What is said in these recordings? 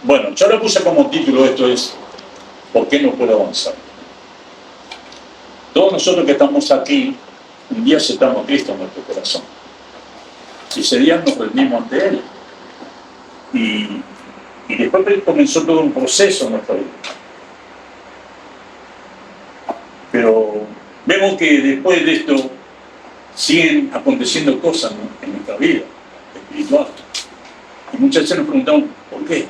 Bueno, yo le puse como título esto es ¿por qué no puedo avanzar? Todos nosotros que estamos aquí, un día aceptamos a Cristo en nuestro corazón. Y ese día nos rendimos ante Él. Y después comenzó todo un proceso en nuestra vida. Pero vemos que después de esto siguen aconteciendo cosas, ¿no?, en nuestra vida espiritual. Y muchas veces nos preguntamos, ¿por qué?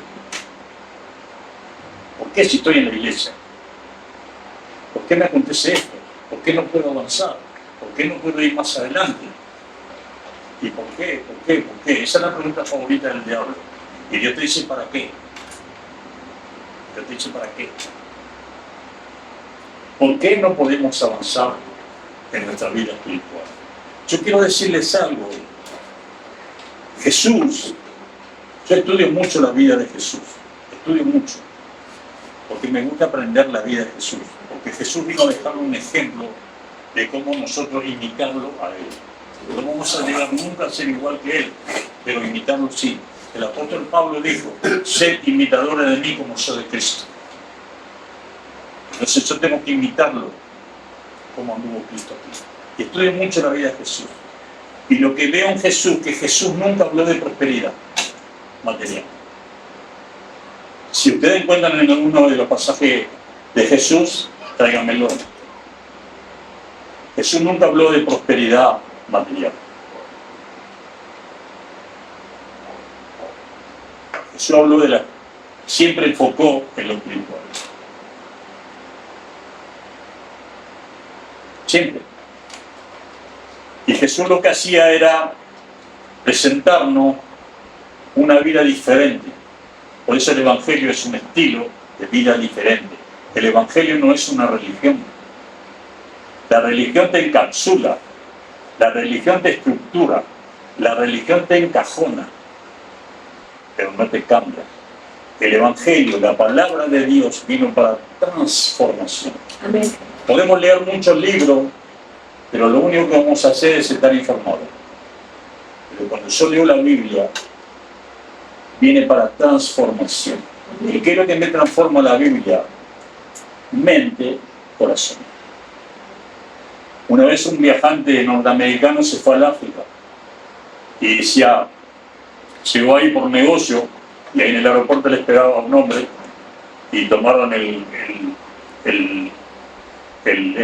¿Por qué si estoy en la iglesia? ¿Por qué me acontece esto? ¿Por qué no puedo avanzar? ¿Por qué no puedo ir más adelante? ¿Y por qué? ¿Por qué? ¿Por qué? Esa es la pregunta favorita del diablo. Y Dios te dice, ¿para qué? Dios te dice, ¿para qué? ¿Por qué no podemos avanzar en nuestra vida espiritual? Yo quiero decirles algo. Jesús, yo estudio mucho la vida de Jesús. Estudio mucho. Porque me gusta aprender la vida de Jesús. Porque Jesús vino a dejar un ejemplo de cómo nosotros imitarlo a Él. No vamos a llegar nunca a ser igual que Él, pero imitarlo sí. El apóstol Pablo dijo, sed imitadores de mí como soy de Cristo. Entonces yo tengo que imitarlo como anduvo Cristo aquí. Y estudio mucho la vida de Jesús. Y lo que veo en Jesús, que Jesús nunca habló de prosperidad material. Si ustedes encuentran en alguno de los pasajes de Jesús, tráiganmelo. Jesús nunca habló de prosperidad material. Jesús habló siempre enfocó en lo espiritual. Siempre. Y Jesús lo que hacía era presentarnos una vida diferente. Por eso el Evangelio es un estilo de vida diferente. El Evangelio no es una religión. La religión te encapsula, la religión te estructura, la religión te encajona, pero no te cambia. El Evangelio, la palabra de Dios, vino para transformación. Amén. Podemos leer muchos libros, pero lo único que vamos a hacer es estar informados. Pero cuando yo leo la Biblia, viene para transformación. ¿Y qué es lo que me transforma la Biblia? Mente, corazón. Una vez un viajante norteamericano se fue al África y decía, llegó ahí por negocio y ahí en el aeropuerto le esperaba un hombre y tomaron el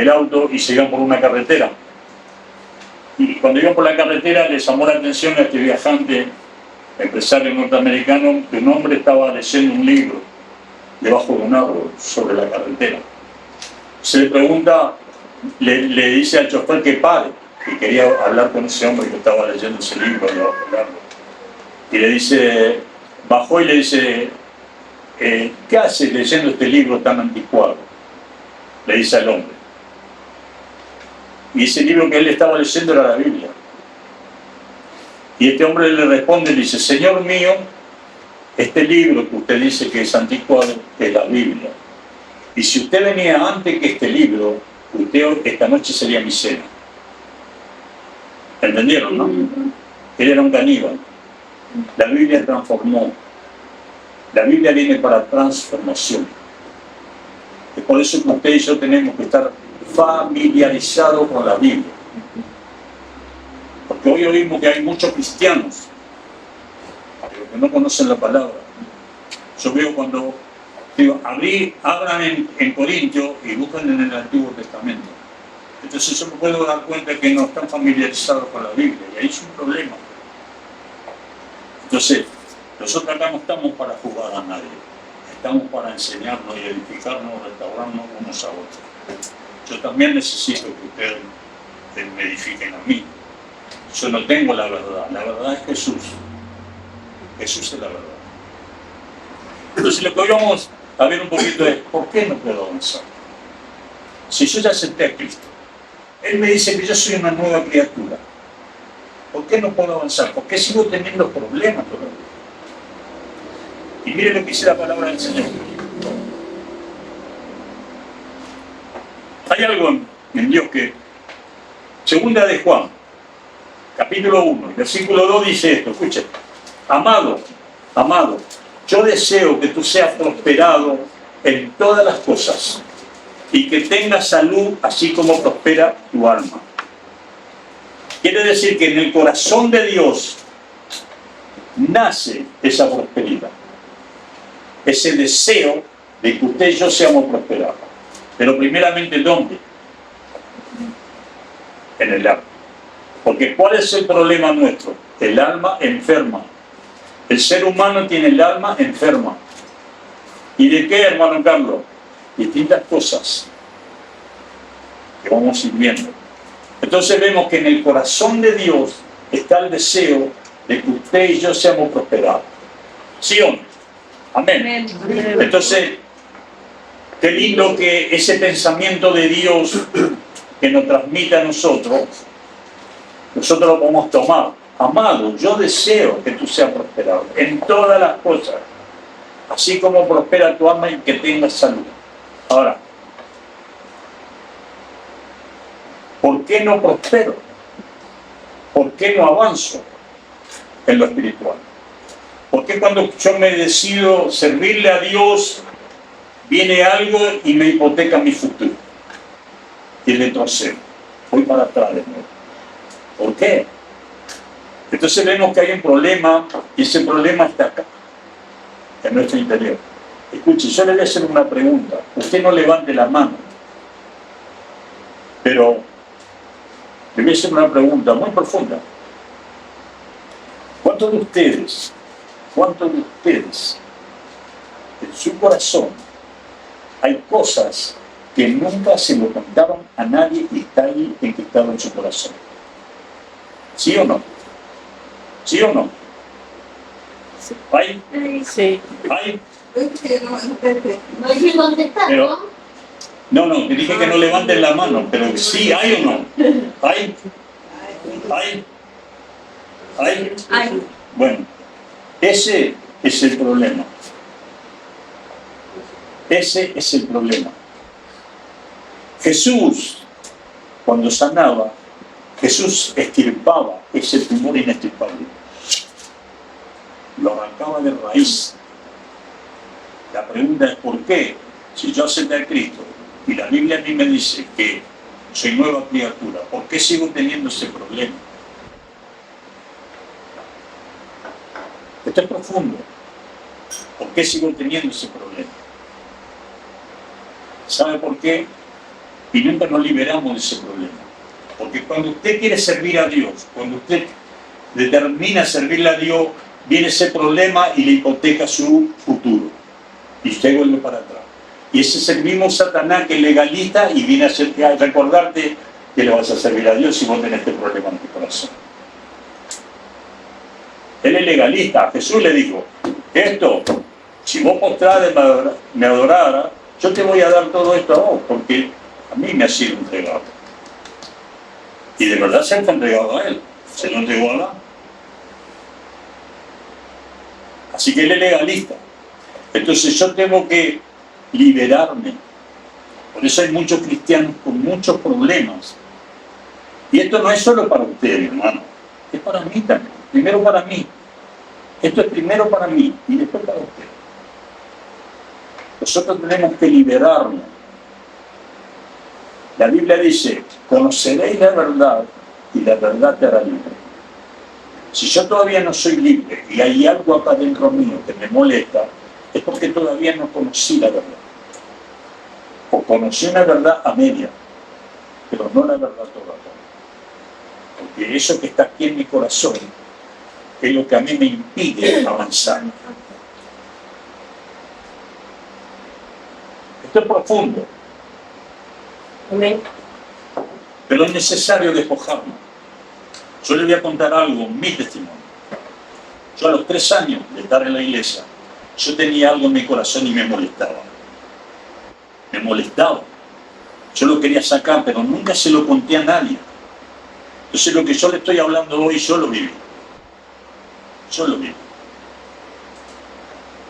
auto y se iban por una carretera. Y cuando iban por la carretera les llamó la atención a este viajante, empresario norteamericano, que un hombre estaba leyendo un libro debajo de un árbol sobre la carretera. Se le pregunta, le dice al chofer que pare, que quería hablar con ese hombre que estaba leyendo ese libro debajo del árbol. Y le dice, bajó y le dice, ¿qué haces leyendo este libro tan anticuado? Le dice al hombre. Y ese libro que él estaba leyendo era la Biblia. Y este hombre le responde y le dice, Señor mío, este libro que usted dice que es anticuado es la Biblia. Y si usted venía antes que este libro, usted esta noche sería mi cena. ¿Entendieron, no? Él era un caníbal. La Biblia transformó. La Biblia viene para transformación. Es por eso que usted y yo tenemos que estar familiarizados con la Biblia. Porque hoy oímos que hay muchos cristianos, pero que no conocen la palabra. Yo veo cuando digo, abran en Corintios y buscan en el Antiguo Testamento. Entonces yo me puedo dar cuenta que no están familiarizados con la Biblia y ahí es un problema. Entonces, nosotros acá no estamos para jugar a nadie, estamos para enseñarnos y edificarnos, restaurarnos unos a otros. Yo también necesito que ustedes me edifiquen a mí. Yo no tengo la verdad es Jesús. Jesús es la verdad. Entonces lo que hoy vamos a ver un poquito es, ¿por qué no puedo avanzar? Si yo ya acepté a Cristo, Él me dice que yo soy una nueva criatura. ¿Por qué no puedo avanzar? ¿Por qué sigo teniendo problemas todavía? Y mire lo que dice la palabra del Señor. Hay algo en Dios que, segunda de Juan, capítulo 1, versículo 2 dice esto, escuchen, amado, yo deseo que tú seas prosperado en todas las cosas y que tengas salud así como prospera tu alma. Quiere decir que en el corazón de Dios nace esa prosperidad, ese deseo de que usted y yo seamos prosperados. Pero primeramente, ¿dónde? En el alma. Porque ¿cuál es el problema nuestro? El alma enferma. El ser humano tiene el alma enferma. ¿Y de qué, hermano Carlos? Distintas cosas que vamos a ir viendo. Entonces vemos que en el corazón de Dios está el deseo de que usted y yo seamos prosperados. ¿Sí o no? Amén. Entonces, qué lindo que ese pensamiento de Dios que nos transmite a nosotros lo podemos tomar. Amado, yo deseo que tú seas prosperado en todas las cosas, así como prospera tu alma y que tengas salud. Ahora, ¿por qué no prospero? ¿Por qué no avanzo en lo espiritual? ¿Por qué cuando yo me decido servirle a Dios, viene algo y me hipoteca mi futuro? Y retrocedo, voy para atrás de nuevo. ¿Por qué? Entonces vemos que hay un problema, y ese problema está acá, en nuestro interior. Escuche, yo le voy a hacer una pregunta. Usted no levante la mano, pero le voy a hacer una pregunta muy profunda. ¿Cuántos de ustedes, en su corazón, hay cosas que nunca se lo contaron a nadie y está ahí encriptado en su corazón? ¿Sí o no? ¿Sí o no? ¿Hay? Sí. ¿Hay? No hay que contestar, Pero- ¿no? No, te dije que no levanten la mano, pero sí, ¿hay o no? ¿Hay? ¿Hay? ¿Hay? Ay, Bueno, ese es el problema. Ese es el problema. Jesús, cuando sanaba, Jesús extirpaba ese tumor inextirpable. Lo arrancaba de raíz. La pregunta es ¿por qué? Si yo acepté a Cristo y la Biblia a mí me dice que soy nueva criatura, ¿por qué sigo teniendo ese problema? Esto es profundo. ¿Por qué sigo teniendo ese problema? ¿Sabe por qué? Y nunca nos liberamos de ese problema. Porque cuando usted quiere servir a Dios, cuando usted determina servirle a Dios, viene ese problema y le hipoteca su futuro. Y usted vuelve para atrás. Y ese es el mismo Satanás que es legalista y viene a recordarte que le vas a servir a Dios si vos tenés este problema en tu corazón. Él es legalista. Jesús le dijo, esto, si vos postrades me adorara, yo te voy a dar todo esto a vos, porque a mí me ha sido entregado. Y de verdad se ha entregado a él. Se lo entregó a Adán. Así que él es legalista. Entonces yo tengo que liberarme. Por eso hay muchos cristianos con muchos problemas. Y esto no es solo para usted, mi hermano. Es para mí también. Primero para mí. Esto es primero para mí y después para usted. Nosotros tenemos que liberarnos. La Biblia dice, conoceréis la verdad y la verdad te hará libre. Si yo todavía no soy libre y hay algo acá dentro mío que me molesta, es porque todavía no conocí la verdad. O conocí una verdad a media, pero no la verdad toda. Porque eso que está aquí en mi corazón es lo que a mí me impide avanzar. Esto es profundo, amén. pero es necesario despojarnos. Yo les voy a contar algo, mi testimonio. Yo a los 3 años de estar en la iglesia, yo tenía algo en mi corazón y me molestaba. Me molestaba. Yo lo quería sacar, pero nunca se lo conté a nadie. Entonces lo que yo le estoy hablando hoy, yo lo viví. Yo lo viví.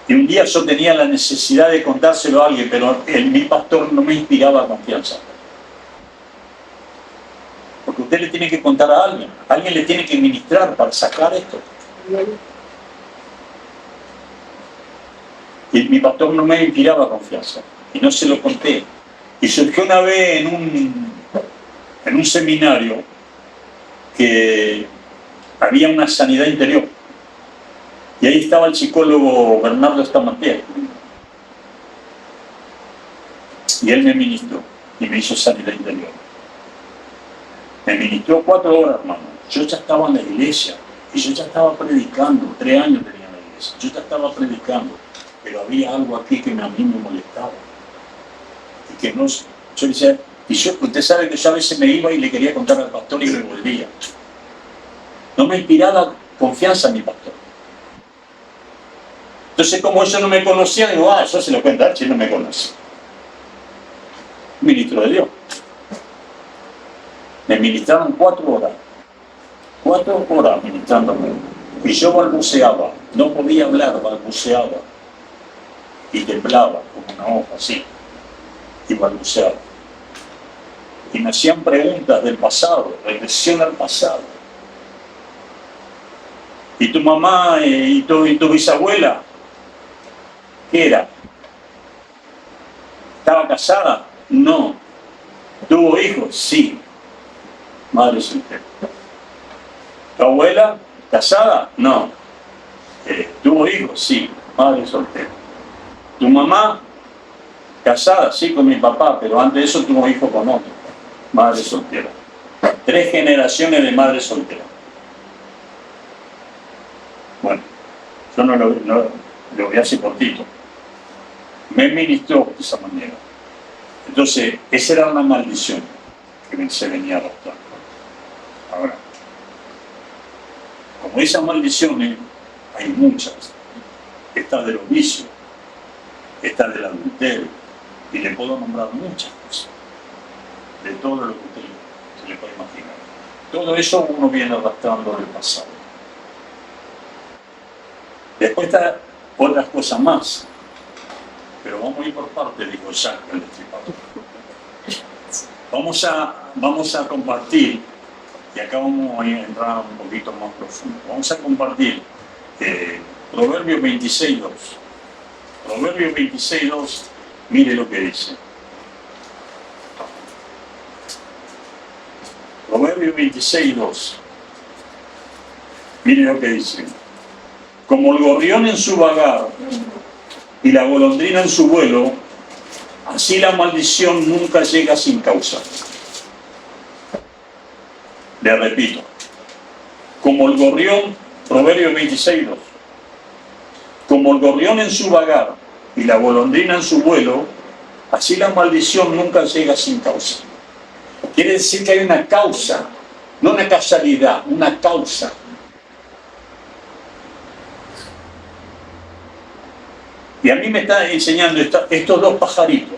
Y un día yo tenía la necesidad de contárselo a alguien, pero mi pastor no me inspiraba confianza. Porque usted le tiene que contar a alguien le tiene que ministrar para sacar esto. Y mi pastor no me inspiraba confianza. Y no se lo conté. Y surgió una vez en un seminario que había una sanidad interior. Y ahí estaba el psicólogo Bernardo Stamantier. Y él me ministró y me hizo sanidad interior. Me ministró 4 horas, hermano. Yo ya estaba en la iglesia y yo ya estaba predicando. 3 años tenía en la iglesia. Yo ya estaba predicando. Pero había algo aquí que a mí me molestaba. Y que no... Yo decía... Y usted sabe que yo a veces me iba y le quería contar al pastor y me volvía. No me inspiraba confianza en mi pastor. Entonces, como ellos no me conocían, digo, yo se lo cuento a él, si no me conoce. Ministro de Dios. Me ministraron 4 horas. 4 horas ministrándome. Y yo balbuceaba. No podía hablar, balbuceaba. Y temblaba como una hoja así. Y balbuceaba. Y me hacían preguntas del pasado, regresión al pasado. ¿Y tu mamá y tu bisabuela? ¿Qué era? ¿Estaba casada? No. ¿Tuvo hijos? Sí. Madre soltera. ¿Tu abuela? ¿Casada? No. ¿Tuvo hijos? Sí. Madre soltera. ¿Tu mamá? Casada, sí, con mi papá, pero antes de eso tuvo hijos con otro. Madre soltera. 3 generaciones de madre soltera. Bueno, yo no lo voy a hacer cortito. Me ministró de esa manera. Entonces, esa era una maldición que se venía arrastrando. Ahora, como esas maldiciones, hay muchas. Está de los vicios, está del adulterio, y le puedo nombrar muchas cosas. De todo lo que usted se le puede imaginar. Todo eso uno viene arrastrando del pasado. Después está otras cosas más. Pero vamos a ir por partes, dijo Jack, el destripador. Vamos a compartir, y acá vamos a entrar un poquito más profundo. Vamos a compartir Proverbios 26:2. Proverbios 26:2, mire lo que dice. Proverbios 26:2. Mire lo que dice. Como el gorrión en su vagar y la golondrina en su vuelo, así la maldición nunca llega sin causa. Le repito. Como el gorrión, Proverbios 26:2. Como el gorrión en su vagar y la golondrina en su vuelo, así la maldición nunca llega sin causa. Quiere decir que hay una causa, no una casualidad, una causa. Y a mí me están enseñando estos 2 pajaritos,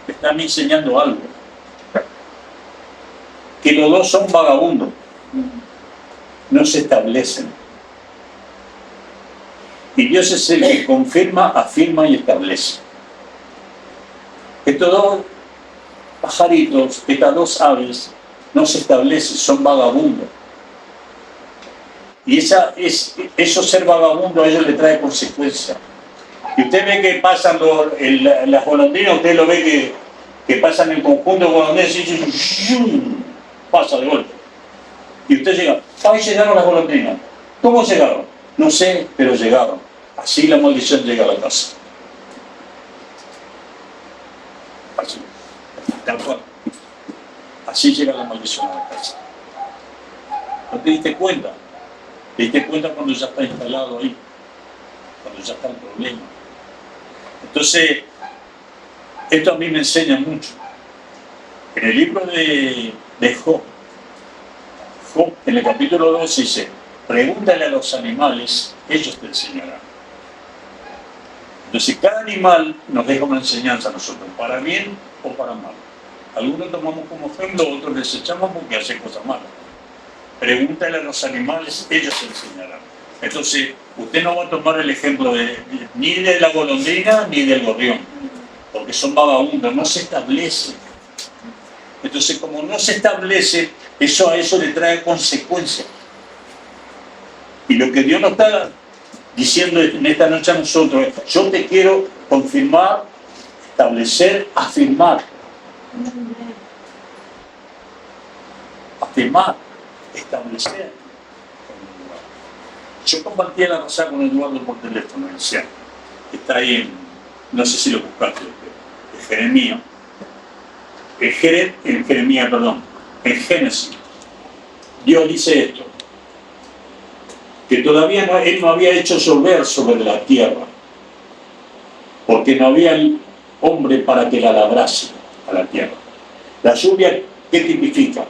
me están enseñando algo. Que los 2 son vagabundos, no se establecen. Y Dios es el que confirma, afirma y establece. Estos 2 pajaritos, estas 2 aves, no se establecen, son vagabundos. Y eso ser vagabundo a ellos le trae consecuencias. Y usted ve que pasan las golondrinas, usted lo ve que pasan en conjunto golondrinas y pasa de golpe. Y usted llega, ahí llegaron las golondrinas. ¿Cómo llegaron? No sé, pero llegaron. Así la maldición llega a la casa. Así. Tal cual. Así llega la maldición a la casa. ¿No te diste cuenta? Te diste cuenta cuando ya está instalado ahí, cuando ya está el problema. Entonces, esto a mí me enseña mucho. En el libro de Job, en el capítulo 12 dice, pregúntale a los animales, ellos te enseñarán. Entonces, cada animal nos deja una enseñanza a nosotros, para bien o para mal. Algunos tomamos como ejemplo, otros desechamos porque hacen cosas malas. Pregúntale a los animales, ellos te enseñarán. Entonces, usted no va a tomar el ejemplo ni de la golondrina ni del gorrión, porque son vagabundos, no se establecen. Entonces, como no se establece, eso a eso le trae consecuencias. Y lo que Dios nos está diciendo en esta noche a nosotros, yo te quiero confirmar, establecer, afirmar. Afirmar, establecer. Yo compartía la pasada con Eduardo por teléfono, decía, está ahí en, no sé si lo buscaste, en Jeremías, en Génesis. Dios dice esto, que todavía Él no había hecho llover sobre la tierra, porque no había el hombre para que la labrase a la tierra. La lluvia, ¿qué tipifica?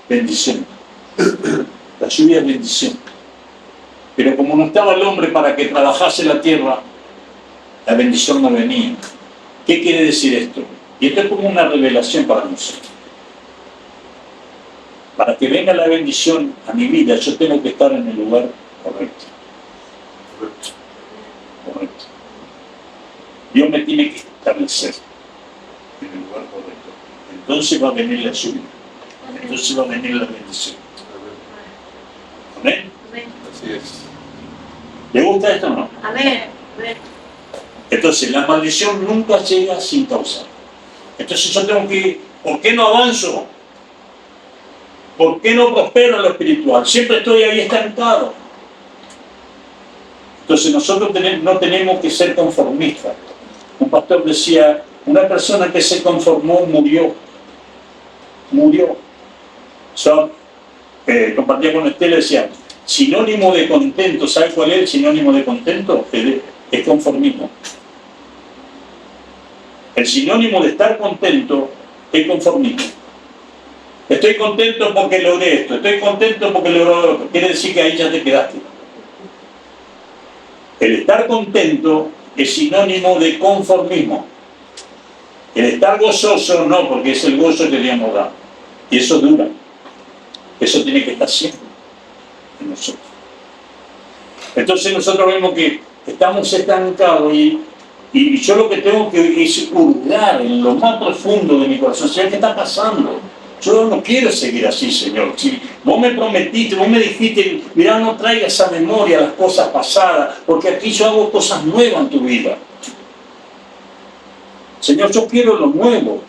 Bendición. La lluvia es bendición. Pero como no estaba el hombre para que trabajase la tierra, la bendición no venía. ¿Qué quiere decir esto? Y esto es como una revelación para nosotros. Para que venga la bendición a mi vida, yo tengo que estar en el lugar correcto. Correcto. Dios me tiene que establecer en el lugar correcto. Entonces va a venir la lluvia. Entonces va a venir la bendición. ¿Amén? Así es. ¿Le gusta esto o no? Amén. Entonces, la maldición nunca llega sin causar. Entonces yo tengo que, ¿por qué no avanzo? ¿Por qué no prospero en lo espiritual? Siempre estoy ahí estancado. Entonces nosotros no tenemos que ser conformistas. Un pastor decía, una persona que se conformó murió. Murió. Yo compartía con Estela, decía, sinónimo de contento, ¿sabe cuál es el sinónimo de contento? Es conformismo. El sinónimo de estar contento es conformismo. Estoy contento porque logré esto, estoy contento porque logré otro. Quiere decir que ahí ya te quedaste. El estar contento es sinónimo de conformismo. El estar gozoso no, porque es el gozo que Dios da. Y eso dura. Eso tiene que estar siempre en nosotros. Entonces nosotros vemos que estamos estancados y yo lo que tengo que es hurgar en lo más profundo de mi corazón. Señor, ¿qué está pasando? Yo no quiero seguir así, Señor. Si vos me prometiste, vos me dijiste, mirá, no traigas a memoria las cosas pasadas, porque aquí yo hago cosas nuevas en tu vida. Señor, yo quiero lo nuevo.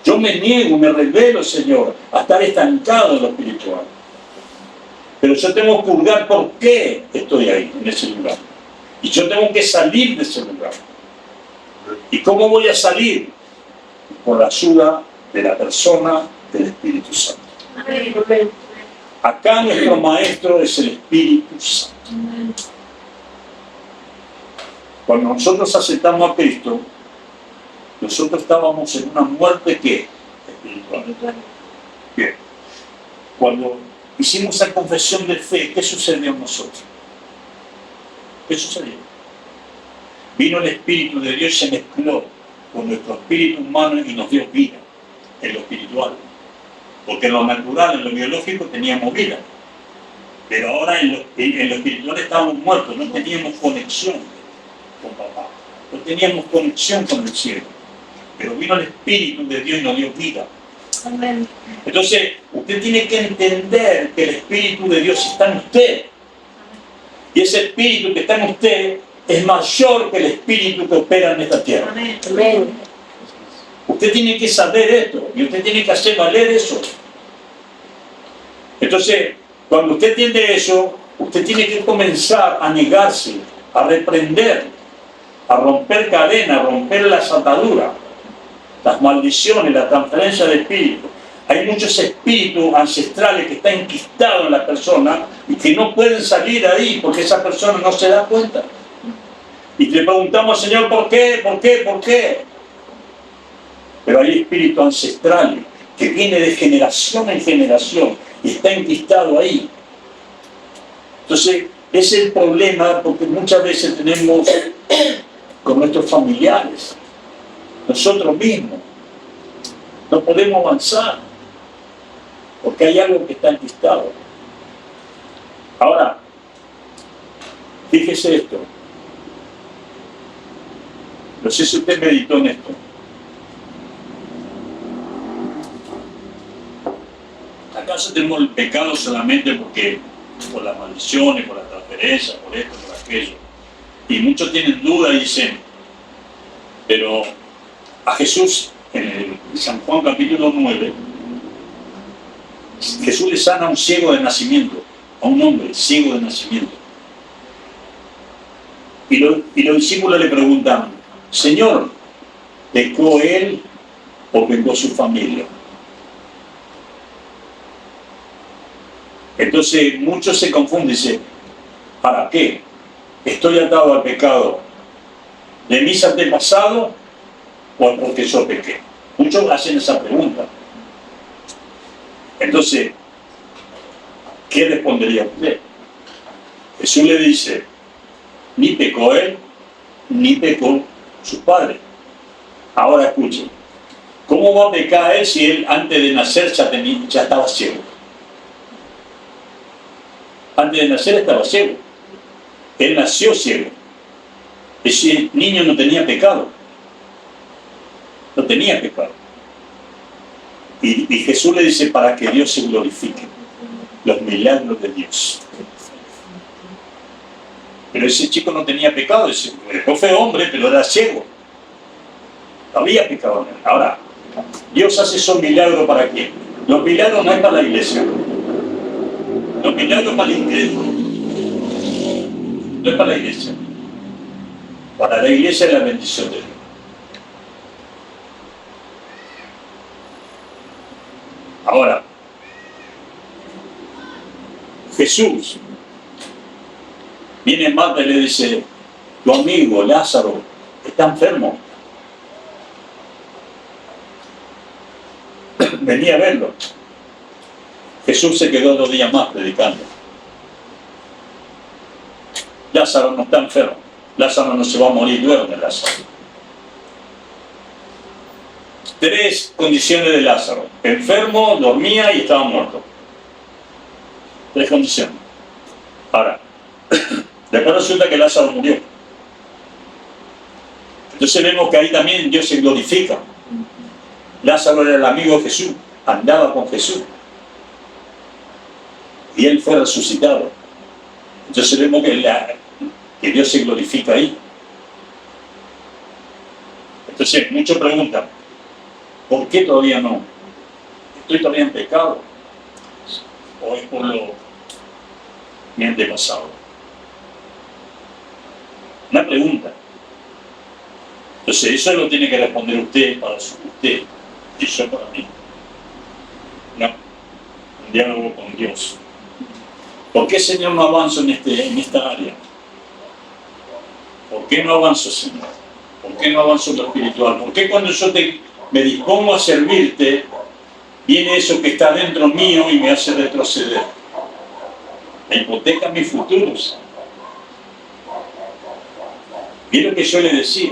Yo me niego, me revelo, Señor, a estar estancado en lo espiritual. Pero yo tengo que hurgar por qué estoy ahí, en ese lugar. Y yo tengo que salir de ese lugar. ¿Y cómo voy a salir? Con la ayuda de la persona del Espíritu Santo. Amén. Acá nuestro maestro es el Espíritu Santo. Cuando nosotros aceptamos a Cristo, nosotros estábamos en una muerte ¿qué? Espiritual. Bien. Cuando hicimos esa confesión de fe, ¿qué sucedió en nosotros? ¿Qué sucedió? Vino el Espíritu de Dios y se mezcló con nuestro espíritu humano y nos dio vida en lo espiritual. Porque en lo natural, en lo biológico teníamos vida. Pero ahora en lo espiritual estábamos muertos, no teníamos conexión con papá. No teníamos conexión con el cielo. Pero vino el Espíritu de Dios y nos dio vida. Amén. Entonces, usted tiene que entender que el Espíritu de Dios está en usted. Y ese Espíritu que está en usted es mayor que el Espíritu que opera en esta tierra. Amén. Amén. Usted tiene que saber esto y usted tiene que hacer valer eso. Entonces, cuando usted entiende eso, usted tiene que comenzar a negarse, a reprender, a romper cadenas, a romper las ataduras, las maldiciones, la transferencia de espíritu. Hay muchos espíritus ancestrales que están enquistados en la persona y que no pueden salir ahí porque esa persona no se da cuenta. Y le preguntamos al Señor, ¿por qué? ¿Por qué? ¿Por qué? Pero hay espíritus ancestrales que vienen de generación en generación y está enquistado ahí. Entonces, ese es el problema porque muchas veces tenemos con nuestros familiares, nosotros mismos, no podemos avanzar porque hay algo que está enquistado. Ahora, fíjese esto. No sé si usted meditó en esto. ¿Acaso tenemos el pecado solamente porque por las maldiciones, por la transferencia, por esto, por aquello? Y muchos tienen duda y dicen, pero a Jesús, en el San Juan capítulo 9, Jesús le sana a un ciego de nacimiento, a un hombre ciego de nacimiento. Y los discípulos le preguntan, Señor, ¿pecó él o pecó su familia? Entonces muchos se confunden y dicen, ¿para qué? ¿Estoy atado al pecado de mis antepasados o porque yo pequé? Muchos hacen esa pregunta. Entonces, ¿qué respondería usted? Jesús le dice, ni pecó él, ni pecó su padre. Ahora escuchen, ¿cómo va a pecar él si él antes de nacer ya estaba ciego? Antes de nacer estaba ciego. Él nació ciego. Ese niño no tenía pecado. No tenía pecado. Y Jesús le dice para que Dios se glorifique. Los milagros de Dios. Pero ese chico no tenía pecado. Después fue hombre, pero era ciego. No había pecado en él. Ahora, Dios hace esos milagros ¿para quién? Los milagros no es para la iglesia. Los milagros para el incrédulo. No es para la iglesia. Para la iglesia es la bendición de Dios. Ahora, Jesús viene Marta y le dice, tu amigo Lázaro está enfermo. Venía a verlo. Jesús se quedó 2 días más predicando. Lázaro no está enfermo. Lázaro no se va a morir, duerme Lázaro. 3 condiciones de Lázaro. Enfermo, dormía y estaba muerto. 3 condiciones. Ahora, después resulta que Lázaro murió. Entonces vemos que ahí también Dios se glorifica. Lázaro era el amigo de Jesús, andaba con Jesús. Y él fue resucitado. Entonces vemos que Dios se glorifica ahí. Entonces muchos preguntan, ¿por qué todavía no? ¿Estoy todavía en pecado? ¿O es por mi antepasado? Una pregunta. Entonces eso lo tiene que responder usted para usted y yo para mí. Un diálogo con Dios. ¿Por qué, Señor, no avanzo en esta área? ¿Por qué no avanzo, Señor? ¿Por qué no avanzo en lo espiritual? ¿Por qué cuando yo me dispongo a servirte, viene eso que está dentro mío y me hace retroceder? Me hipoteca mis futuros. Mira lo que yo le decía.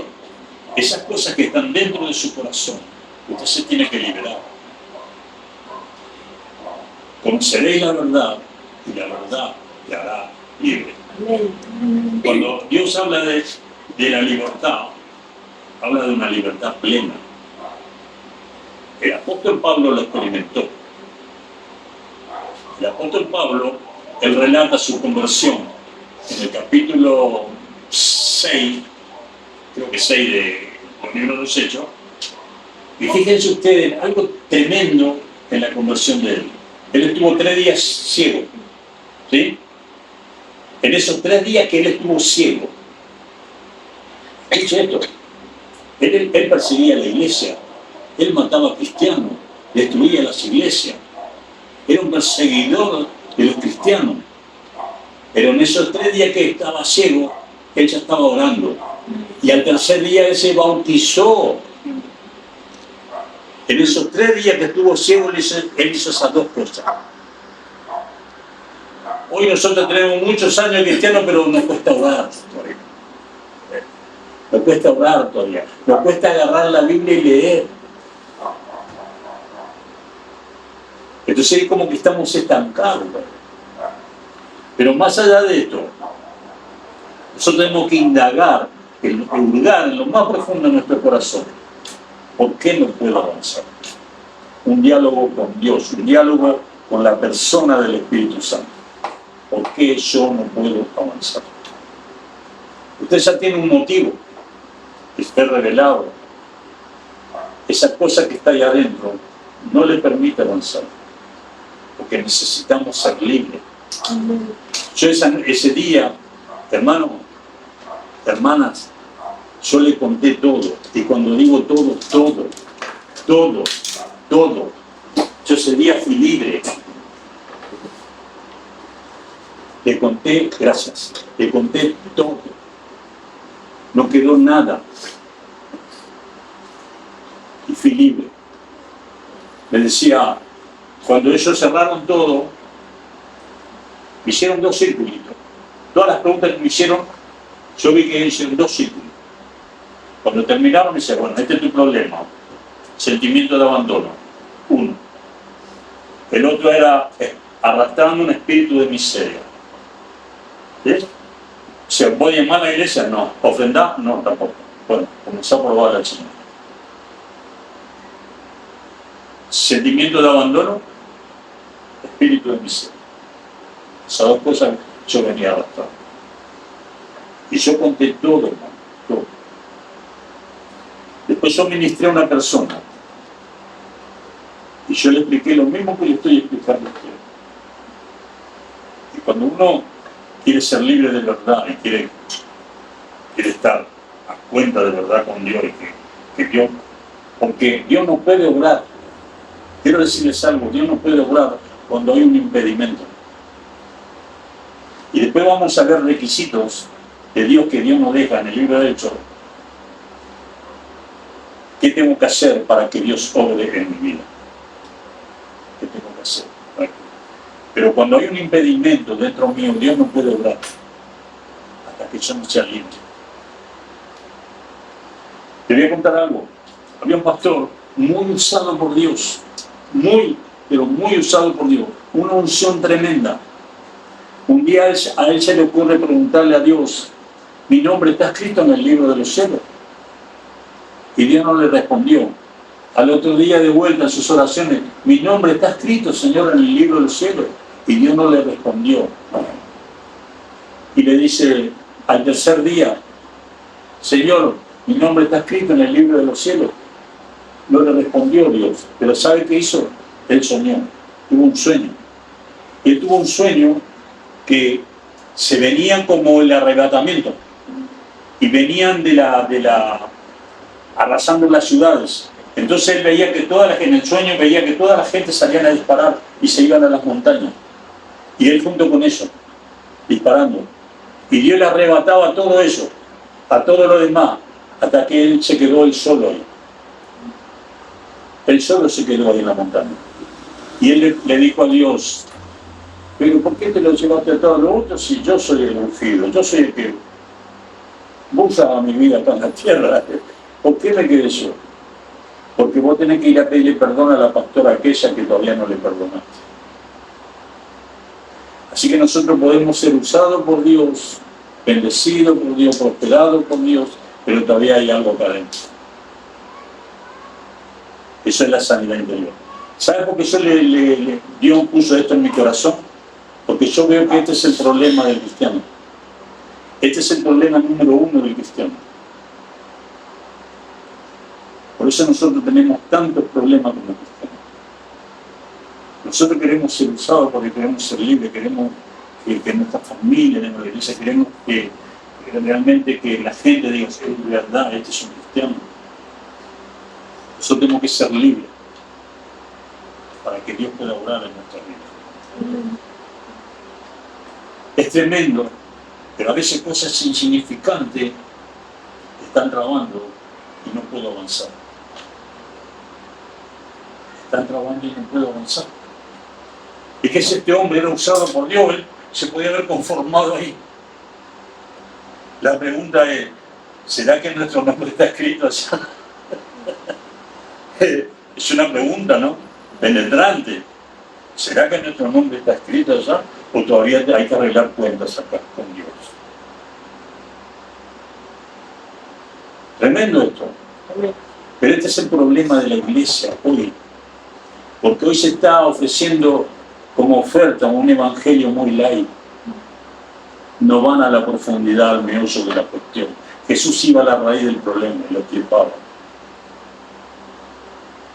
Esas cosas que están dentro de su corazón, usted se tiene que liberar. Conoceréis la verdad y la verdad te hará libre. Cuando Dios habla de la libertad, habla de una libertad plena. El apóstol Pablo lo experimentó. El apóstol Pablo, él relata su conversión en el capítulo 6, creo que 6 de los libros de los Hechos. Y fíjense ustedes, algo tremendo en la conversión de él. Él estuvo 3 días ciego. ¿Sí? En esos 3 días que él estuvo ciego, escucha esto, él perseguía a la iglesia, él mataba a cristianos, destruía las iglesias, era un perseguidor de los cristianos. Pero en esos 3 días que estaba ciego, él ya estaba orando. Y al tercer día él se bautizó. En esos 3 días que estuvo ciego, él hizo esas 2 cosas. Hoy nosotros tenemos muchos años cristianos, pero nos cuesta orar todavía. Nos cuesta orar todavía. Nos cuesta agarrar la Biblia y leer. Entonces es como que estamos estancados. Pero más allá de esto, nosotros tenemos que indagar, hurgar en lo más profundo de nuestro corazón. ¿Por qué no puedo avanzar? Un diálogo con Dios, un diálogo con la persona del Espíritu Santo. ¿Por qué yo no puedo avanzar? Usted ya tiene un motivo que esté revelado. Esa cosa que está ahí adentro no le permite avanzar, porque necesitamos ser libres. Yo ese día, hermano, hermanas, yo le conté todo, y cuando digo todo, todo, yo ese día fui libre. Le conté, gracias, le conté todo. No quedó nada. Y fui libre. Me decía, cuando ellos cerraron todo, me hicieron 2 circulitos. Todas las preguntas que me hicieron, yo vi que hicieron 2 circulitos. Cuando terminaron, me decía, bueno, este es tu problema. Sentimiento de abandono. 1. El otro era arrastrando un espíritu de miseria. ¿Sí? ¿Se voy en mala iglesia? No. ¿Ofrendar? No, tampoco. Bueno, comenzó a probar la China. Sentimiento de abandono, espíritu de miseria. Esas 2 cosas yo venía arrastrando. Y yo conté todo, hermano, todo. Después yo ministré a una persona y yo le expliqué lo mismo que le estoy explicando a usted. Y cuando uno quiere ser libre de verdad y quiere estar a cuenta de verdad con Dios y que Dios, porque Dios no puede obrar. Quiero decirles algo, Dios no puede obrar cuando hay un impedimento. Y después vamos a ver requisitos de Dios que Dios nos deja en el libro de Hechos. ¿Qué tengo que hacer para que Dios obre en mi vida? ¿Qué tengo que hacer? Pero cuando hay un impedimento dentro mío, Dios no puede obrar hasta que yo no sea libre. Te voy a contar algo. Había un pastor muy usado por Dios, pero muy usado por Dios, una unción tremenda. Un día a él se le ocurre preguntarle a Dios, mi nombre está escrito en el libro de los cielos. Y Dios no le respondió. Al otro día de vuelta en sus oraciones, mi nombre está escrito, Señor, en el libro de los cielos. Y Dios no le respondió. Y le dice al tercer día, Señor, mi nombre está escrito en el libro de los cielos. No le respondió Dios. Pero ¿sabe qué hizo? Él soñó. Tuvo un sueño. Y él tuvo un sueño que se venían como el arrebatamiento. Y venían arrasando las ciudades. Entonces él veía que en el sueño veía que toda la gente salían a disparar y se iban a las montañas. Y él junto con eso, disparando. Y Dios le arrebataba todo eso, a todo lo demás, hasta que él se quedó él solo ahí. Él solo se quedó ahí en la montaña. Y él le dijo a Dios, pero ¿por qué te lo llevaste a todos los otros si yo soy el ungido? Yo soy el que usa mi vida acá en la tierra. ¿Por qué me quedé yo? Porque vos tenés que ir a pedirle perdón a la pastora aquella que todavía no le perdonaste. Así que nosotros podemos ser usados por Dios, bendecidos por Dios, prosperados por Dios, pero todavía hay algo acá adentro. Eso es la sanidad interior. ¿Sabe por qué Dios puso esto en mi corazón? Porque yo veo que este es el problema del cristiano. Este es el problema número 1 del cristiano. Por eso nosotros tenemos tantos problemas como cristianos. Nosotros queremos ser usados porque queremos ser libres, queremos que nuestra familia, en la iglesia, queremos que realmente que la gente diga, es verdad, este es un cristiano. Nosotros tenemos que ser libres para que Dios pueda obrar en nuestra vida. Es tremendo, pero a veces cosas insignificantes están trabando y no puedo avanzar. Están trabando y no puedo avanzar. Y que este hombre era usado por Dios, él se podía haber conformado ahí. La pregunta es, ¿será que nuestro nombre está escrito allá? Es una pregunta, ¿no? Penetrante. ¿Será que nuestro nombre está escrito allá? ¿O todavía hay que arreglar cuentas acá con Dios? Tremendo esto. Pero este es el problema de la iglesia hoy. Porque hoy se está ofreciendo como oferta un evangelio muy light. no van a la profundidad, al meollo de la cuestión. Jesús iba a la raíz del problema y lo extirpaba.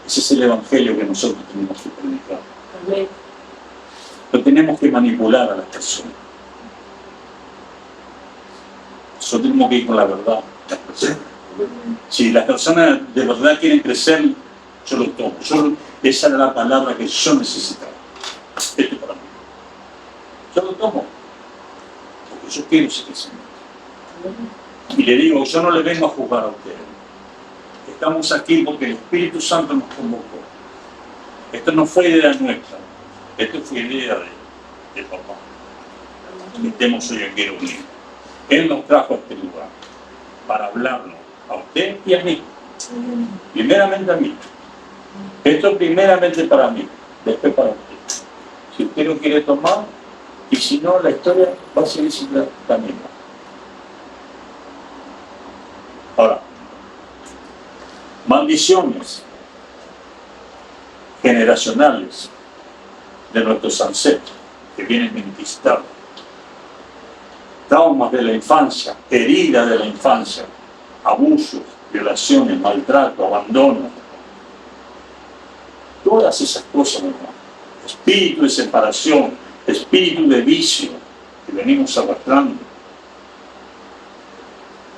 Ese es el evangelio que nosotros tenemos que predicar. Amén. No tenemos que manipular a las personas. Nosotros tenemos que ir con la verdad. Las personas. Si las personas de verdad quieren crecer, yo lo tomo. Esa era la palabra que yo necesitaba. Esto es para mí. Yo lo tomo. Porque yo quiero ese crecimiento. Y le digo, yo no le vengo a juzgar a ustedes. Estamos aquí porque el Espíritu Santo nos convocó. Esto no fue idea nuestra. Esto fue idea de papá. Que estemos hoy aquí reunidos. Él nos trajo a este lugar para hablarnos a usted y a mí. Primeramente a mí. Esto es primeramente para mí, después para usted. Si usted lo quiere tomar, y si no, la historia va a seguir siendo la misma. Ahora, maldiciones generacionales de nuestros ancestros que vienen enquistados, traumas de la infancia, heridas de la infancia, abusos, violaciones, maltrato, abandono, todas esas cosas, hermano. Espíritu de separación, espíritu de vicio que venimos arrastrando.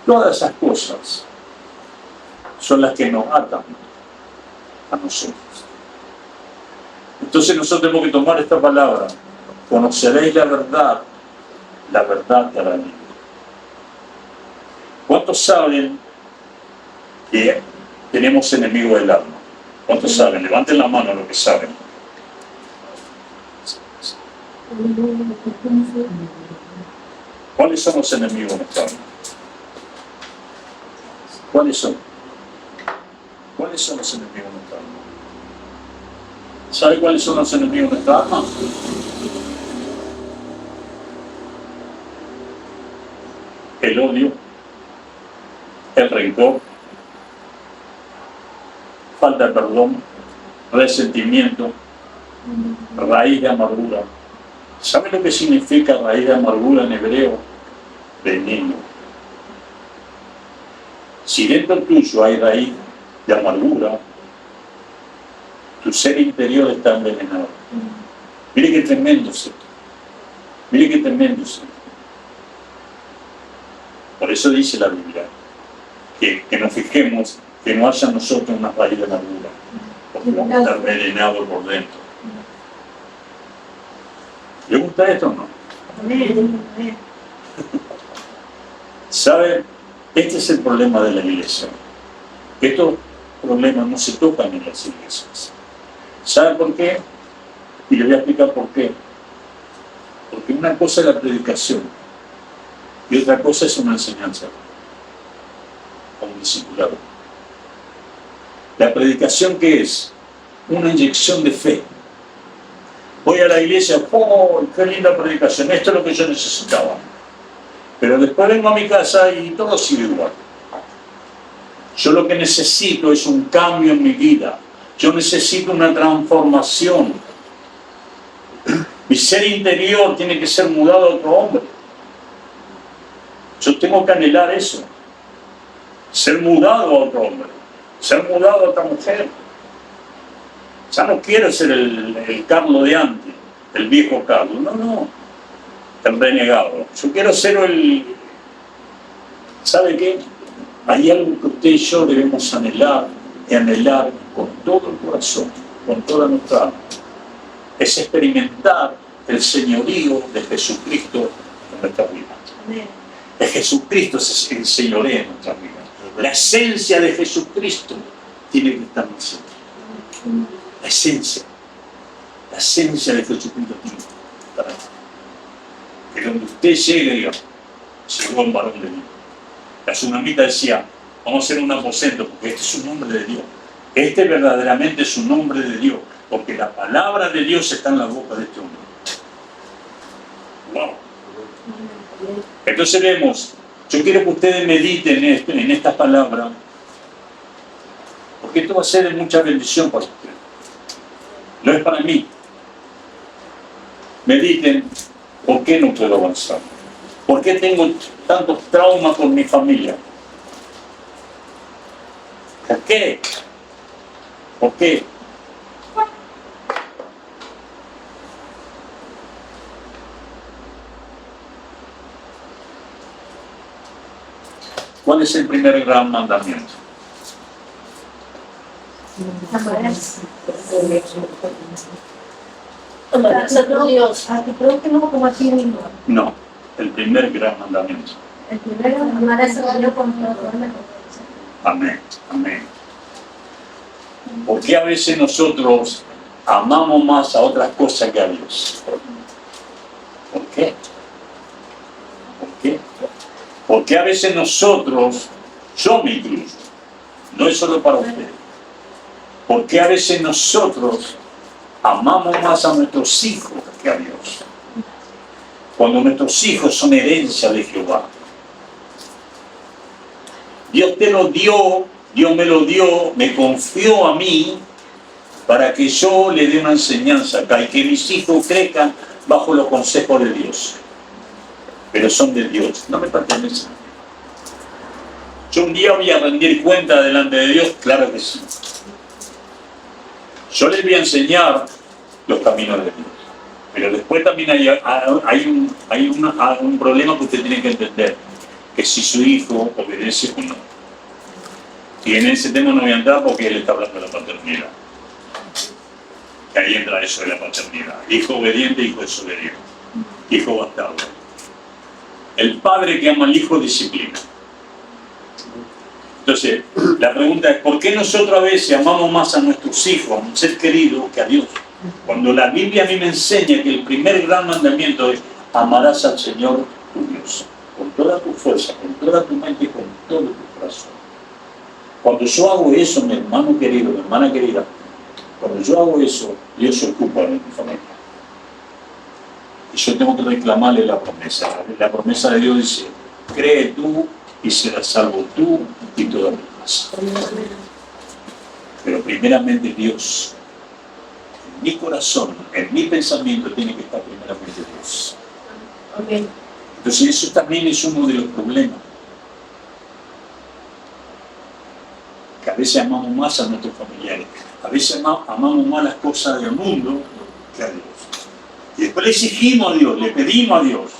Todas esas cosas son las que nos atan a nosotros. Entonces nosotros tenemos que tomar esta palabra. Conoceréis la verdad te hará libre. ¿Cuántos saben que tenemos enemigos del alma? ¿Cuántos saben? Levanten la mano los que saben. ¿Cuáles son los enemigos de nuestra alma? ¿Cuáles son? ¿Cuáles son los enemigos de nuestra alma? ¿Sabe cuáles son los enemigos de nuestra alma? El odio, el rencor, falta de perdón, resentimiento, raíz de amargura. ¿Sabe lo que significa raíz de amargura en hebreo? Veneno. Si dentro tuyo hay raíz de amargura, tu ser interior está envenenado. Mire qué tremendo es esto. Mire qué tremendo es esto. Por eso dice la Biblia que nos fijemos que no haya en nosotros una raíz de amargura, porque vamos a estar envenenados por dentro. ¿Le gusta esto o no? ¿Sabe? Este es el problema de la iglesia. Estos problemas no se tocan en las iglesias. ¿Sabe por qué? Y le voy a explicar por qué. Porque una cosa es la predicación y otra cosa es una enseñanza, como un discipulado. La predicación, ¿qué es? Una inyección de fe. Voy a la iglesia, ¡oh, qué linda predicación! Esto es lo que yo necesitaba. Pero después vengo a mi casa y todo sigue igual. Yo lo que necesito es un cambio en mi vida. Yo necesito una transformación. Mi ser interior tiene que ser mudado a otro hombre. Yo tengo que anhelar eso. Ser mudado a otro hombre. Ser mudado a otra mujer. Ya no quiero ser el Carlos de antes, el viejo Carlos. No. El renegado. Yo quiero ser el... ¿Sabe qué? Hay algo que usted y yo debemos anhelar y anhelar con todo el corazón, con toda nuestra alma. Es experimentar el señorío de Jesucristo en nuestra vida. De Jesucristo es el señorío en nuestra vida. La esencia de Jesucristo tiene que estar en nosotros. La esencia de Jesucristo tiene que estar ahí. Que donde usted llegue, diga, llegó un varón de Dios. La tsunamita decía, vamos a hacer un aposento, porque este es un nombre de Dios. Este verdaderamente es un nombre de Dios, porque la palabra de Dios está en la boca de este hombre. ¡Wow! Entonces vemos, yo quiero que ustedes mediten en esta palabra, porque esto va a ser de mucha bendición para ustedes. No es para mí. Mediten, ¿por qué no puedo avanzar? ¿Por qué tengo tantos traumas con mi familia? ¿Por qué? ¿Por qué? ¿Cuál es el primer gran mandamiento? Amarás a tu Dios. A tu prójimo como a ti mismo. No, el primer gran mandamiento. El primero, amarás a Dios con todo tu alma. Amén, amén. ¿Por qué a veces nosotros amamos más a otras cosas que a Dios? ¿Por qué? ¿Por qué? Porque a veces nosotros, yo me incluyo, no es solo para ustedes, porque a veces nosotros amamos más a nuestros hijos que a Dios, cuando nuestros hijos son herencia de Jehová. Dios te lo dio, Dios me lo dio, me confió a mí para que yo le dé una enseñanza acá y que mis hijos crezcan bajo los consejos de Dios. Pero son de Dios, no me pertenecen. Yo un día voy a rendir cuenta delante de Dios, claro que sí. Yo les voy a enseñar los caminos de Dios. Pero después también hay un problema que usted tiene que entender, que si su hijo obedece o no. Y en ese tema no voy a entrar porque él está hablando de la paternidad. Que ahí entra eso de la paternidad. Hijo obediente, hijo desobediente. Hijo bastardo. El padre que ama al hijo disciplina. Entonces, la pregunta es, ¿por qué nosotros a veces amamos más a nuestros hijos, a un ser querido, que a Dios? Cuando la Biblia a mí me enseña que el primer gran mandamiento es amarás al Señor tu Dios, con toda tu fuerza, con toda tu mente y con todo tu corazón. Cuando yo hago eso, mi hermano querido, mi hermana querida, cuando yo hago eso, Dios se ocupa de mi familia. Y yo tengo que reclamarle la promesa. La promesa de Dios dice, cree tú y serás salvo tú y toda tu casa. Pero primeramente Dios, en mi corazón, en mi pensamiento tiene que estar primeramente Dios. Amén. Entonces eso también es uno de los problemas. Que a veces amamos más a nuestros familiares. A veces amamos más las cosas del mundo que a Dios. Y después le exigimos a Dios, le pedimos a Dios.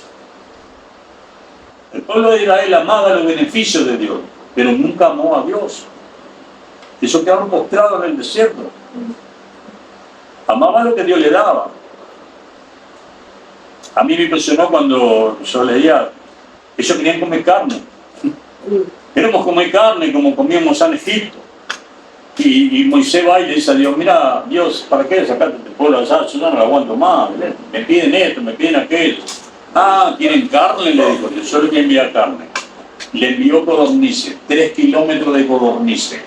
El pueblo de Israel amaba los beneficios de Dios, pero nunca amó a Dios. Ellos quedaron postrados en el desierto. Amaban lo que Dios le daba. A mí me impresionó cuando yo leía, ellos querían comer carne. Queremos comer carne como comíamos en Egipto. Y Moisés va y le dice a Dios, mira, Dios, ¿para qué sacarte del pueblo allá? Yo ya no lo aguanto más. Me piden esto, me piden aquello. Ah, ¿quieren carne? Le dijo, yo le voy a enviar carne. Le envió codornices, 3 kilómetros de codornices.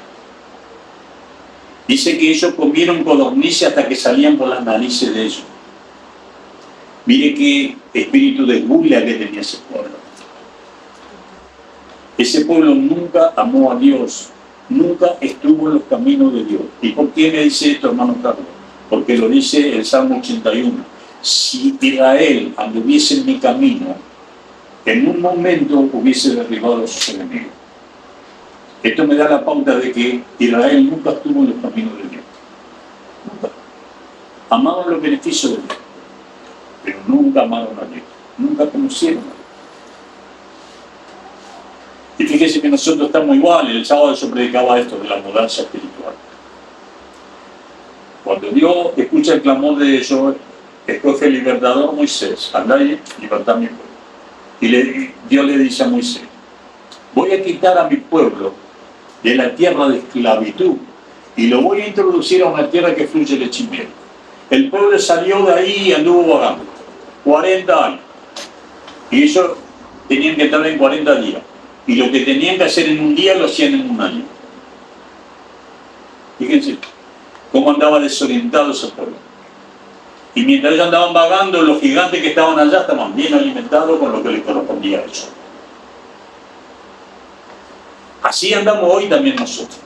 Dice que ellos comieron codornices hasta que salían por las narices de ellos. Mire qué espíritu de gula que tenía ese pueblo. Ese pueblo nunca amó a Dios, nunca estuvo en los caminos de Dios. ¿Y por qué me dice esto, hermano Carlos? Porque lo dice el Salmo 81. Si Israel anduviese en mi camino, en un momento hubiese derribado a sus enemigos. Esto me da la pauta de que Israel nunca estuvo en los caminos de Dios. Nunca. Amaban los beneficios de Dios, pero nunca amaron a Dios. Nunca conocieron a Dios. Y fíjese que nosotros estamos iguales. El sábado yo predicaba esto de la mudanza espiritual. Cuando Dios escucha el clamor de ellos, escoge el libertador Moisés, andá y libertá a mi pueblo. Y Dios le dice a Moisés, voy a quitar a mi pueblo de la tierra de esclavitud y lo voy a introducir a una tierra que fluye leche y miel. El pueblo salió de ahí y anduvo vagando 40 años. Y ellos tenían que estar en 40 días. Y lo que tenían que hacer en un día lo hacían en un año. Fíjense cómo andaba desorientado ese pueblo. Y mientras ellos andaban vagando, los gigantes que estaban allá estaban bien alimentados con lo que les correspondía a ellos. Así andamos hoy también nosotros.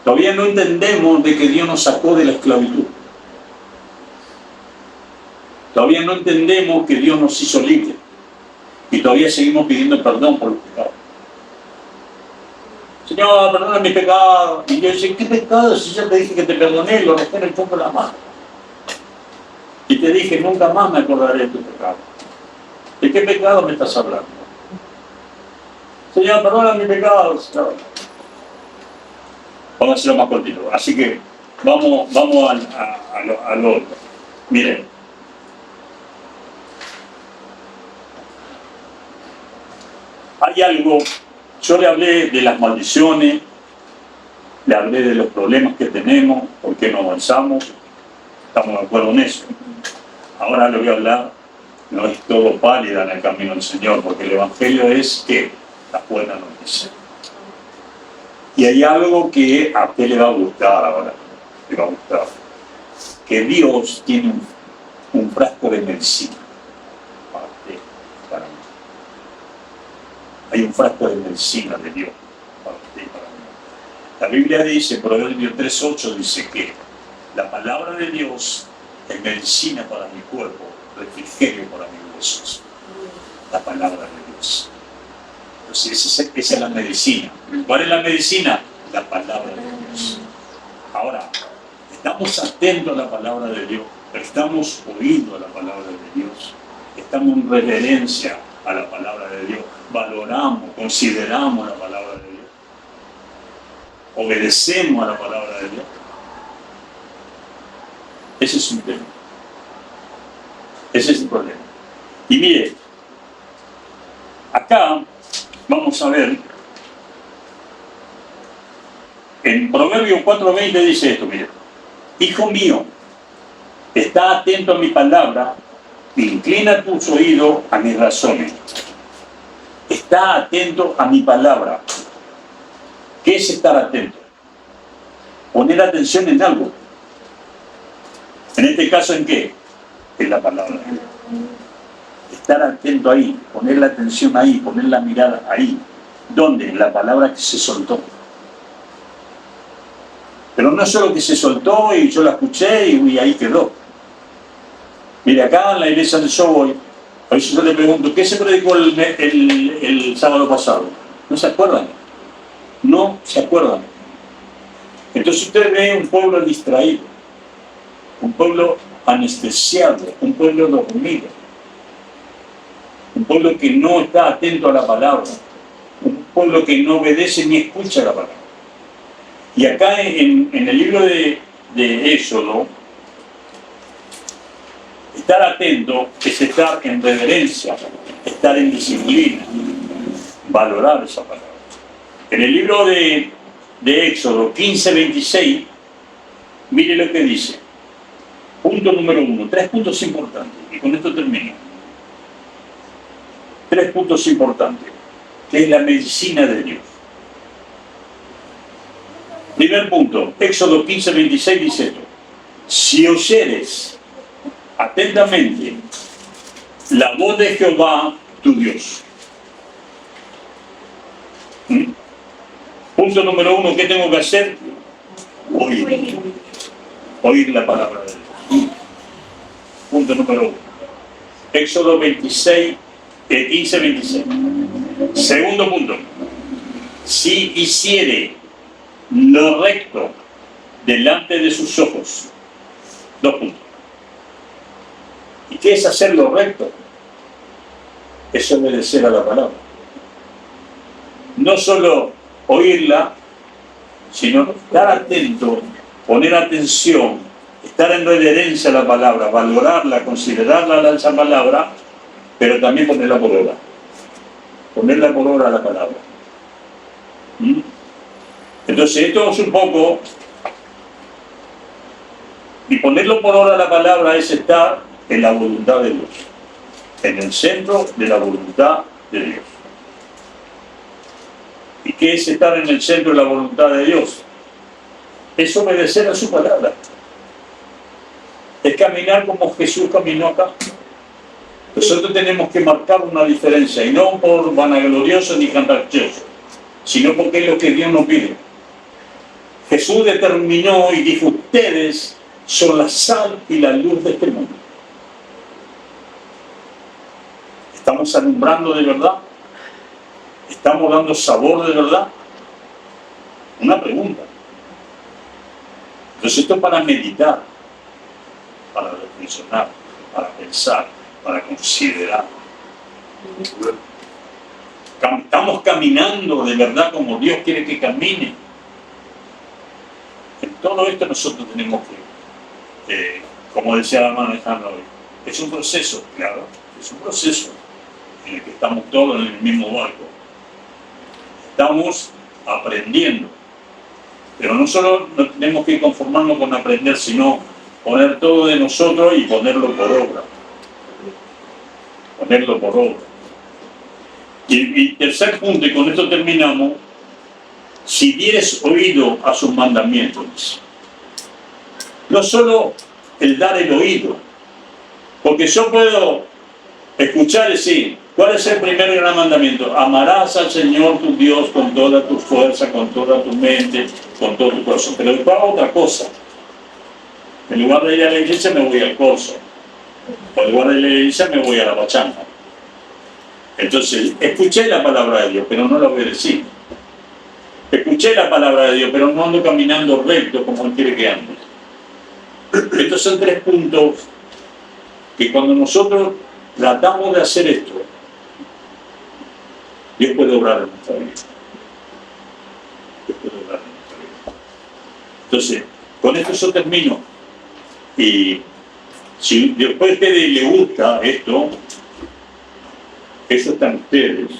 Todavía no entendemos de que Dios nos sacó de la esclavitud. Todavía no entendemos que Dios nos hizo libres. Y todavía seguimos pidiendo perdón por los pecados. Señor, perdona mi pecado. Y yo decía, ¿qué pecado? Si yo te dije que te perdoné, lo dejé en el fondo de la mano. Y te dije, nunca más me acordaré de tu pecado. ¿De qué pecado me estás hablando? Señor, perdona mi pecado. Señor. Vamos a hacerlo más cortito. Así que vamos a lo otro. Miren. Hay algo, yo le hablé de las maldiciones, le hablé de los problemas que tenemos, por qué no avanzamos, estamos de acuerdo en eso. Ahora le voy a hablar, no es todo pálida en el camino del Señor, porque el Evangelio es que la buena noticia. Y hay algo que a usted le va a gustar ahora, le va a gustar, que Dios tiene un frasco de medicina para usted, para mí. Hay un frasco de medicina de Dios para usted y para mí. La Biblia dice, Proverbios 3:8 dice que la palabra de Dios es medicina para mi cuerpo, refrigerio para mis huesos. La palabra de Dios. Entonces esa es la medicina. ¿Cuál es la medicina? La palabra de Dios. Ahora, estamos atentos a la palabra de Dios, estamos oídos a la palabra de Dios, estamos en reverencia a la palabra de Dios, valoramos, consideramos la palabra de Dios, obedecemos a la palabra de Dios. Ese es un tema. Ese es el problema. Y mire, acá vamos a ver, en Proverbios 4:20 dice esto, mire, hijo mío, está atento a mi palabra, inclina tus oídos a mis razones. Está atento a mi palabra. ¿Qué es estar atento? Poner atención en algo. En este caso, ¿en qué? En la palabra de Dios. Estar atento ahí, poner la atención ahí, poner la mirada ahí. ¿Dónde? En la palabra que se soltó. Pero no solo que se soltó y yo la escuché y ahí quedó. Mire, acá en la iglesia donde yo voy, a veces yo le pregunto, ¿qué se predicó el sábado pasado? ¿No se acuerdan? No se acuerdan. Entonces usted ve un pueblo distraído, un pueblo anestesiado, un pueblo dormido, un pueblo que no está atento a la palabra, un pueblo que no obedece ni escucha la palabra. Y acá en el libro de Éxodo, estar atento es estar en reverencia, estar en disciplina, valorar esa palabra. En el libro de Éxodo 15:26, mire lo que dice. Punto número 1, 3 puntos importantes, y con esto termino. 3 puntos importantes, que es la medicina de Dios. Primer punto, Éxodo 15:26 dice esto: si oyeres atentamente la voz de Jehová tu Dios. Punto número 1, ¿qué tengo que hacer? Oír la palabra de Dios. Punto número 1. Éxodo 15:26. Segundo punto, si hiciere lo recto delante de sus ojos. 2 puntos. ¿Y qué es hacer lo recto? Es obedecer a la palabra. No solo oírla, sino estar atento, poner atención, estar en reverencia a la palabra, valorarla, considerarla esa palabra, pero también ponerla por obra. Ponerla por obra a la palabra. Entonces esto es un poco, y ponerlo por obra a la palabra es estar en la voluntad de Dios, en el centro de la voluntad de Dios. ¿Y qué es estar en el centro de la voluntad de Dios? Es obedecer a su palabra. Es caminar como Jesús caminó acá. Nosotros tenemos que marcar una diferencia, y no por vanaglorioso ni cantarchoso, sino porque es lo que Dios nos pide. Jesús determinó y dijo: ustedes son la sal y la luz de este mundo. ¿Estamos alumbrando de verdad? ¿Estamos dando sabor de verdad? Una pregunta. Entonces esto es para meditar, para reflexionar, para pensar, para considerar. ¿Estamos caminando de verdad como Dios quiere que camine? En todo esto nosotros tenemos que, como decía la hermana Alejandra hoy, es un proceso, claro, es un proceso en el que estamos todos en el mismo barco. Estamos aprendiendo, pero no solo no tenemos que conformarnos con aprender, sino poner todo de nosotros y ponerlo por obra. Ponerlo por obra. Y tercer punto, y con esto terminamos, si dieres oído a sus mandamientos. No solo el dar el oído, porque yo puedo escuchar y decir, ¿cuál es el primer gran mandamiento? Amarás al Señor tu Dios con toda tu fuerza, con toda tu mente, con todo tu corazón. Pero después hago otra cosa. En lugar de ir a la iglesia me voy al corso. O en lugar de ir a la iglesia me voy a la pachanga. Entonces, escuché la palabra de Dios, pero no la obedecí. Escuché la palabra de Dios, pero no ando caminando recto como Él quiere que ande. Estos son tres puntos que cuando nosotros tratamos de hacer esto, Dios puede obrar en nuestra vida. Dios puede obrar en nuestra vida. Entonces, con esto yo termino. Y si después a ustedes les gusta esto, eso está en ustedes.